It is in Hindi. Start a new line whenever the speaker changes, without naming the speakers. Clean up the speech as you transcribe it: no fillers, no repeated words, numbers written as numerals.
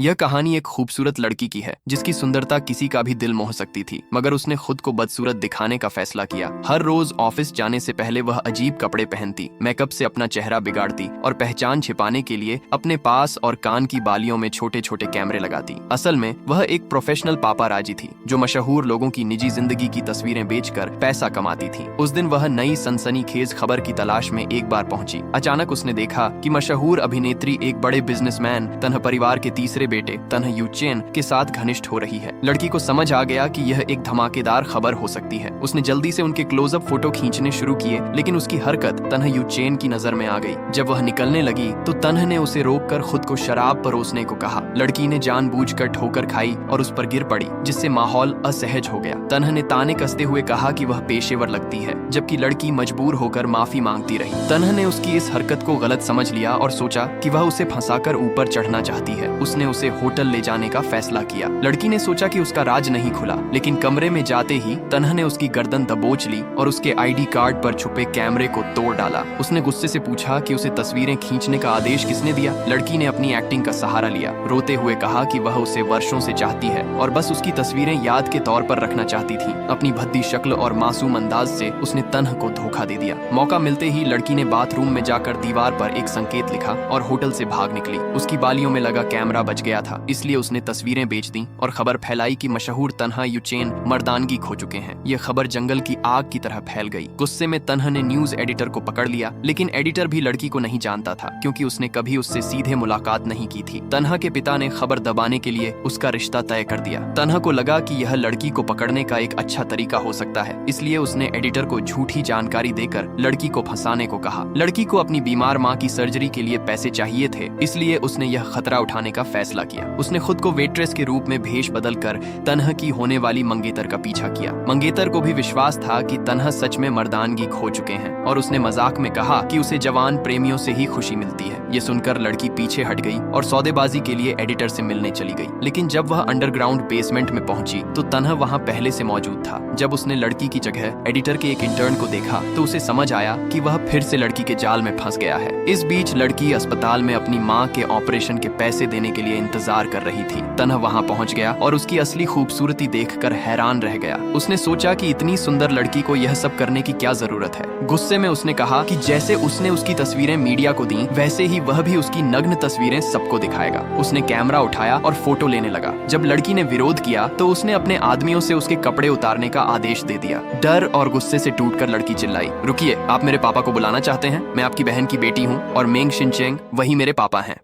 यह कहानी एक खूबसूरत लड़की की है जिसकी सुंदरता किसी का भी दिल मोह सकती थी, मगर उसने खुद को बदसूरत दिखाने का फैसला किया। हर रोज ऑफिस जाने से पहले वह अजीब कपड़े पहनती, मेकअप से अपना चेहरा बिगाड़ती और पहचान छिपाने के लिए अपने पास और कान की बालियों में छोटे छोटे कैमरे लगाती। असल में वह एक प्रोफेशनल पापाराजी थी जो मशहूर लोगों की निजी जिंदगी की तस्वीरें बेचकर पैसा कमाती थी। उस दिन वह नई सनसनीखेज खबर की तलाश में एक बार पहुंची। अचानक उसने देखा कि मशहूर अभिनेत्री एक बड़े बिजनेसमैन तन्हा परिवार के तीसरे बेटे तन्हा यूचेन के साथ घनिष्ठ हो रही है। लड़की को समझ आ गया कि यह एक धमाकेदार खबर हो सकती है। उसने जल्दी से उनके क्लोजअप फोटो खींचने शुरू किए, लेकिन उसकी हरकत तन्हा यूचेन की नजर में आ गई। जब वह निकलने लगी तो तन्हा ने उसे रोककर खुद को शराब परोसने को कहा। लड़की ने जानबूझकर ठोकर खाई और उस पर गिर पड़ी, जिससे माहौल असहज हो गया। तन्हा ने ताने कसते हुए कहा कि वह पेशेवर लगती है, जबकि लड़की मजबूर होकर माफी मांगती रही। तन्हा ने उसकी इस हरकत को गलत समझ लिया और सोचा कि वह उसे फंसाकर ऊपर चढ़ना चाहती है। उसने उसे होटल ले जाने का फैसला किया। लड़की ने सोचा कि उसका राज नहीं खुला, लेकिन कमरे में जाते ही तन्हा ने उसकी गर्दन दबोच ली और उसके आईडी कार्ड पर छुपे कैमरे को तोड़ डाला। उसने गुस्से से पूछा कि उसे तस्वीरें खींचने का आदेश किसने दिया। लड़की ने अपनी एक्टिंग का सहारा लिया, रोते हुए कहा कि वह उसे वर्षों से चाहती है और बस उसकी तस्वीरें याद के तौर पर रखना चाहती थी। अपनी भद्दी शक्ल और मासूम अंदाज से उसने तन्हा को धोखा दे दिया। मौका मिलते ही लड़की ने बाथरूम में जाकर दीवार पर एक संकेत लिखा और होटल से भाग निकली। उसकी बालियों में लगा कैमरा बच गया था, इसलिए उसने तस्वीरें बेच दी और खबर फैलाई कि मशहूर तन्हा यूचेन मर्दानगी खो चुके हैं। यह खबर जंगल की आग की तरह फैल गई। गुस्से में तन्हा ने न्यूज एडिटर को पकड़ लिया, लेकिन एडिटर भी लड़की को नहीं जानता था क्योंकि उसने कभी उससे सीधे मुलाकात नहीं की थी। तन्हा के पिता ने खबर दबाने के लिए उसका रिश्ता तय कर दिया। तन्हा को लगा कि यह लड़की को पकड़ने का एक अच्छा तरीका हो सकता है, इसलिए उसने एडिटर को झूठी जानकारी देकर लड़की को फंसाने को कहा। लड़की को अपनी बीमार माँ की सर्जरी के लिए पैसे चाहिए थे, इसलिए उसने यह खतरा उठाने का फैसला किया। उसने खुद को वेट्रेस के रूप में भेष बदलकर तन्हा की होने वाली मंगेतर का पीछा किया। मंगेतर को भी विश्वास था कि तन्हा सच में मर्दानगी खो चुके हैं और उसने मजाक में कहा कि उसे जवान प्रेमियों से ही खुशी मिलती है। ये सुनकर लड़की पीछे हट गई और सौदेबाजी के लिए एडिटर से मिलने चली गई। लेकिन जब वह अंडरग्राउंड बेसमेंट में पहुंची तो तन्हा वहां पहले से मौजूद था। जब उसने लड़की की जगह एडिटर के एक इंटर्न को देखा तो उसे समझ आया कि वह फिर से लड़की के जाल में फंस गया है। इस बीच लड़की अस्पताल में अपनी माँ के ऑपरेशन के पैसे देने के लिए इंतजार कर रही थी। तन्हा वहां पहुंच गया और उसकी असली खूबसूरती देखकर हैरान रह गया। उसने सोचा कि इतनी सुंदर लड़की को यह सब करने की क्या जरूरत है। गुस्से में उसने कहा कि जैसे उसने उसकी तस्वीरें मीडिया को दी, वैसे ही वह भी उसकी नग्न तस्वीरें सबको दिखाएगा। उसने कैमरा उठाया और फोटो लेने लगा। जब लड़की ने विरोध किया तो उसने अपने आदमियों से उसके कपड़े उतारने का आदेश दे दिया। डर और गुस्से से टूटकर लड़की चिल्लाई, रुकिए, आप मेरे पापा को बुलाना चाहते हैं? मैं आपकी बहन की बेटी हूँ और मेंग शिनचेंग वही मेरे पापा हैं।